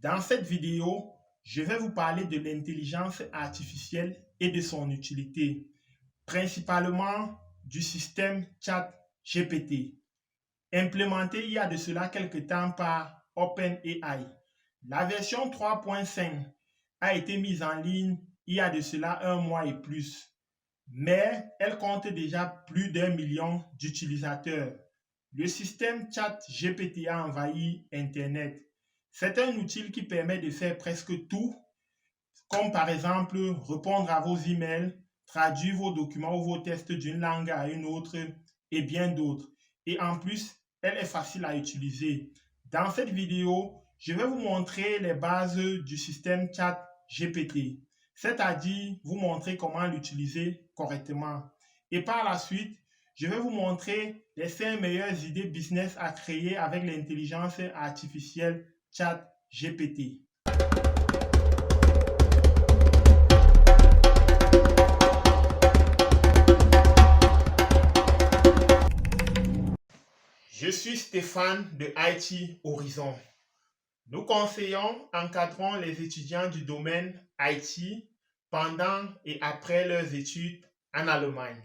Dans cette vidéo, je vais vous parler de l'intelligence artificielle et de son utilité, principalement du système ChatGPT, implémenté il y a de cela quelque temps par OpenAI. La version 3.5 a été mise en ligne il y a de cela un mois et plus, mais elle compte déjà plus d'1 million d'utilisateurs. Le système ChatGPT a envahi Internet. C'est un outil qui permet de faire presque tout, comme par exemple répondre à vos emails, traduire vos documents ou vos tests d'une langue à une autre et bien d'autres. Et en plus, elle est facile à utiliser. Dans cette vidéo, je vais vous montrer les bases du système ChatGPT, c'est-à-dire vous montrer comment l'utiliser correctement. Et par la suite, je vais vous montrer les 5 meilleures idées business à créer avec l'intelligence artificielle ChatGPT. Je suis Stéphane de IT Horizon. Nous conseillons, encadrons les étudiants du domaine IT pendant et après leurs études en Allemagne.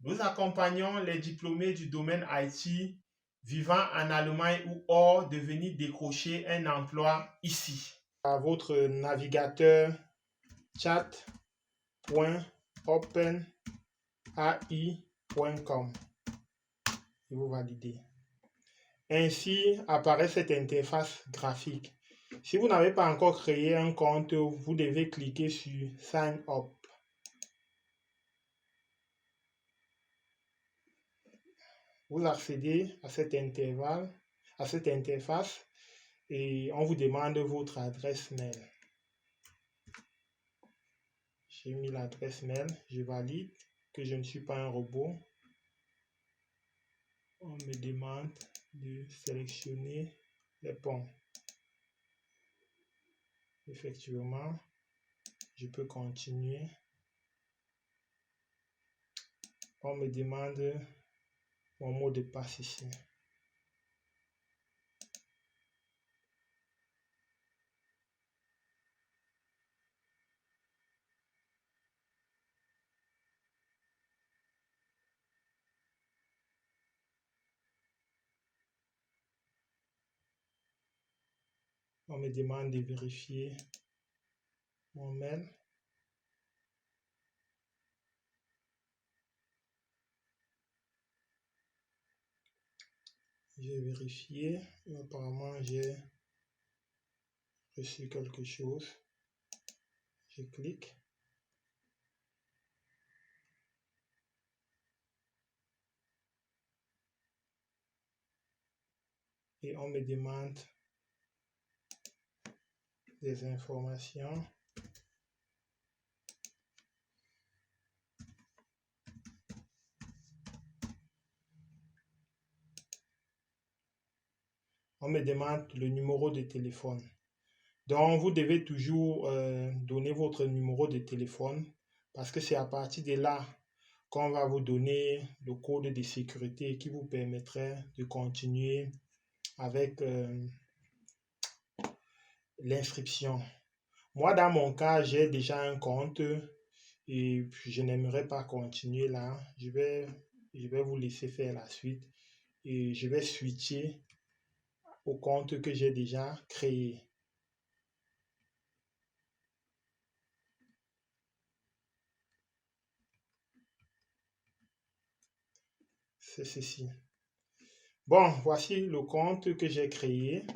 Nous accompagnons les diplômés du domaine IT vivant en Allemagne ou hors de venir décrocher un emploi ici. À votre navigateur chat.openai.com et vous validez. Ainsi apparaît cette interface graphique. Si vous n'avez pas encore créé un compte, vous devez cliquer sur Sign Up. Vous accédez à cette interface et on vous demande votre adresse mail. J'ai mis l'adresse mail, je valide que je ne suis pas un robot. On me demande de sélectionner les ponts. Effectivement, je peux continuer. On me demande mon mot de passe ici. On me demande de vérifier mon mail. J'ai vérifié et apparemment j'ai reçu quelque chose. Je clique. Et on me demande des informations. On me demande le numéro de téléphone. Donc, vous devez toujours donner votre numéro de téléphone parce que c'est à partir de là qu'on va vous donner le code de sécurité qui vous permettrait de continuer avec l'inscription. Moi, dans mon cas, j'ai déjà un compte et je n'aimerais pas continuer là. Je vais vous laisser faire la suite et je vais switcher au compte que j'ai déjà créé. C'est ceci. Bon, voici le compte que j'ai créé.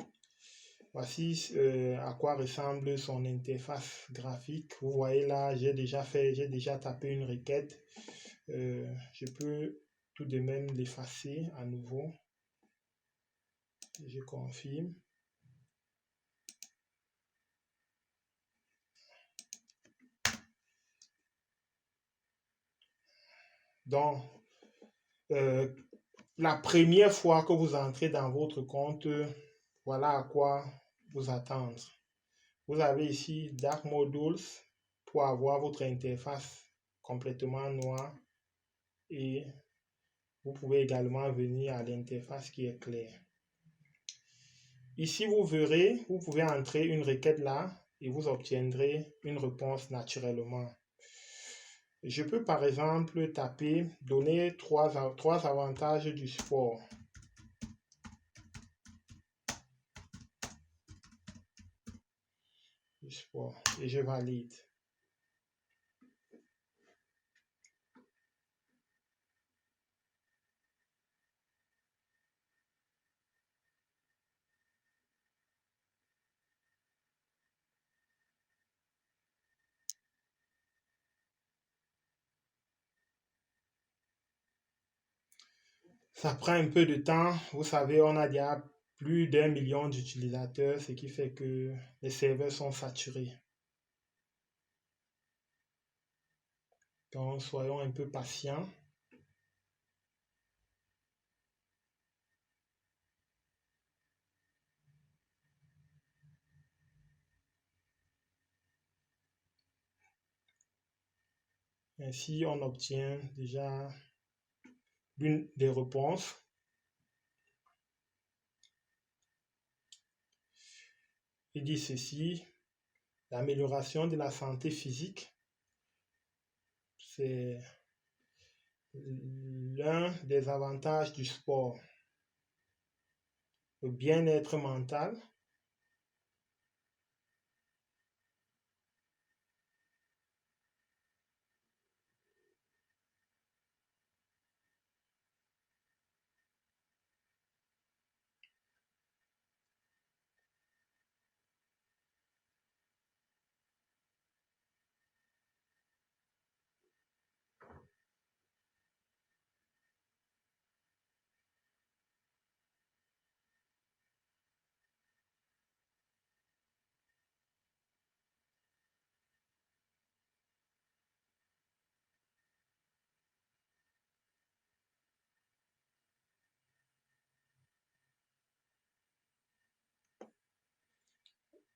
Voici à quoi ressemble son interface graphique. Vous voyez là, j'ai déjà tapé une requête. Je peux tout de même l'effacer à nouveau. Je confirme. Donc, la première fois que vous entrez dans votre compte, voilà à quoi vous attendre. Vous avez ici Dark Modules pour avoir votre interface complètement noire et vous pouvez également venir à l'interface qui est claire. Ici, vous verrez, vous pouvez entrer une requête là et vous obtiendrez une réponse naturellement. Je peux par exemple taper, donner trois avantages du sport. Et je valide. Ça prend un peu de temps. Vous savez, on a déjà plus d'1 million d'utilisateurs, ce qui fait que les serveurs sont saturés. Donc, soyons un peu patients. Ainsi, on obtient déjà l'une des réponses. Il dit ceci, l'amélioration de la santé physique, c'est l'un des avantages du sport. Le bien-être mental,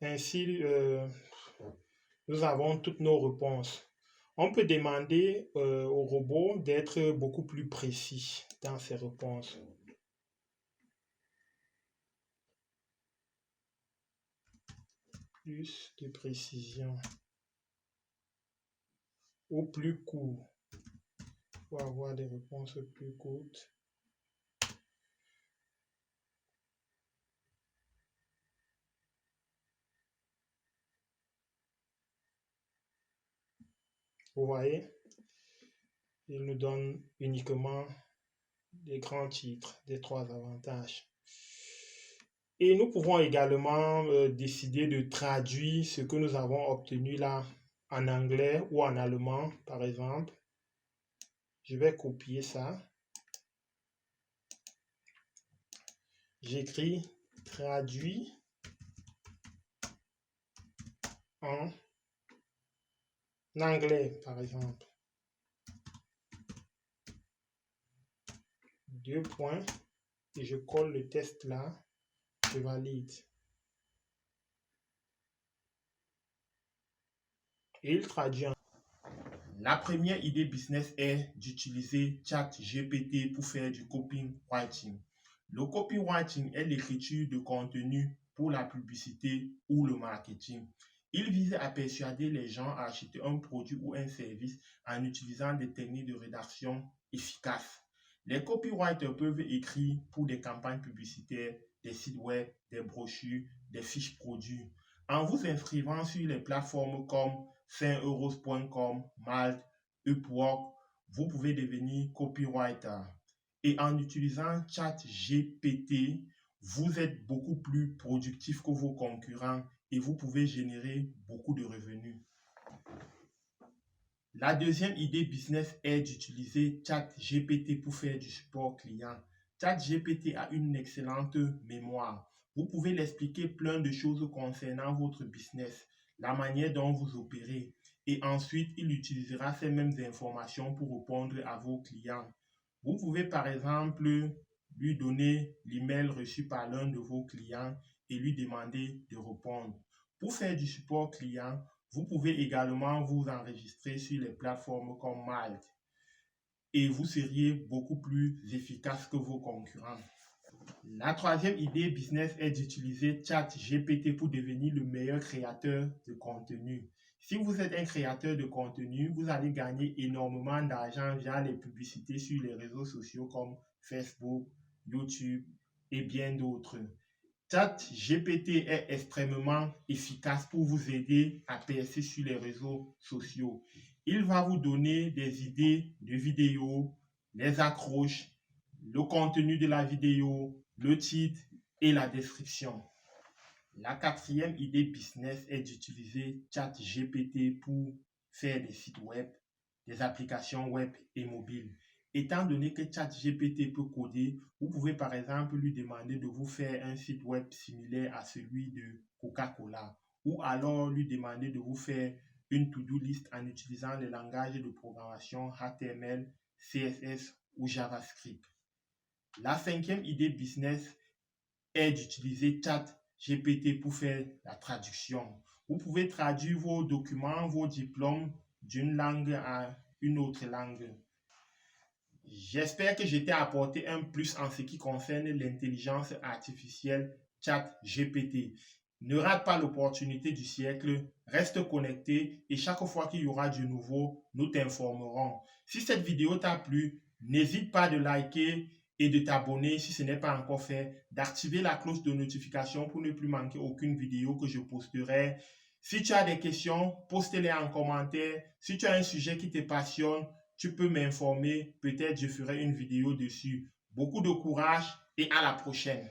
ainsi nous avons toutes nos réponses. On peut demander au robot d'être beaucoup plus précis dans ses réponses. Plus de précision. Ou plus court. Pour avoir des réponses plus courtes. Vous voyez, il nous donne uniquement des grands titres, des 3 avantages. Et nous pouvons également décider de traduire ce que nous avons obtenu là en anglais ou en allemand, par exemple. Je vais copier ça. J'écris traduit en anglais, par exemple. 2 points. Et je colle le test là. Je valide. Et il traduit en... La première idée business est d'utiliser ChatGPT pour faire du copywriting. Le copywriting est l'écriture de contenu pour la publicité ou le marketing. Il vise à persuader les gens à acheter un produit ou un service en utilisant des techniques de rédaction efficaces. Les copywriters peuvent écrire pour des campagnes publicitaires, des sites web, des brochures, des fiches produits. En vous inscrivant sur les plateformes comme 5euros.com, Malt, Upwork, vous pouvez devenir copywriter. Et en utilisant ChatGPT, vous êtes beaucoup plus productif que vos concurrents et vous pouvez générer beaucoup de revenus. La deuxième idée business est d'utiliser ChatGPT pour faire du support client. ChatGPT a une excellente mémoire. Vous pouvez l'expliquer plein de choses concernant votre business, la manière dont vous opérez. Et ensuite, il utilisera ces mêmes informations pour répondre à vos clients. Vous pouvez par exemple lui donner l'email reçu par l'un de vos clients et lui demander de répondre. Pour faire du support client, vous pouvez également vous enregistrer sur les plateformes comme Malt et vous seriez beaucoup plus efficace que vos concurrents. La troisième idée business est d'utiliser ChatGPT pour devenir le meilleur créateur de contenu. Si vous êtes un créateur de contenu, vous allez gagner énormément d'argent via les publicités sur les réseaux sociaux comme Facebook, YouTube et bien d'autres. ChatGPT est extrêmement efficace pour vous aider à percer sur les réseaux sociaux. Il va vous donner des idées de vidéos, les accroches, le contenu de la vidéo, le titre et la description. La quatrième idée business est d'utiliser ChatGPT pour faire des sites web, des applications web et mobiles. Étant donné que ChatGPT peut coder, vous pouvez par exemple lui demander de vous faire un site web similaire à celui de Coca-Cola ou alors lui demander de vous faire une to-do list en utilisant les langages de programmation HTML, CSS ou JavaScript. La cinquième idée business est d'utiliser ChatGPT pour faire la traduction. Vous pouvez traduire vos documents, vos diplômes d'une langue à une autre langue. J'espère que je t'ai apporté un plus en ce qui concerne l'intelligence artificielle ChatGPT. Ne rate pas l'opportunité du siècle, reste connecté et chaque fois qu'il y aura du nouveau, nous t'informerons. Si cette vidéo t'a plu, n'hésite pas de liker et de t'abonner si ce n'est pas encore fait, d'activer la cloche de notification pour ne plus manquer aucune vidéo que je posterai. Si tu as des questions, poste-les en commentaire. Si tu as un sujet qui te passionne, tu peux m'informer. Peut-être je ferai une vidéo dessus. Beaucoup de courage et à la prochaine.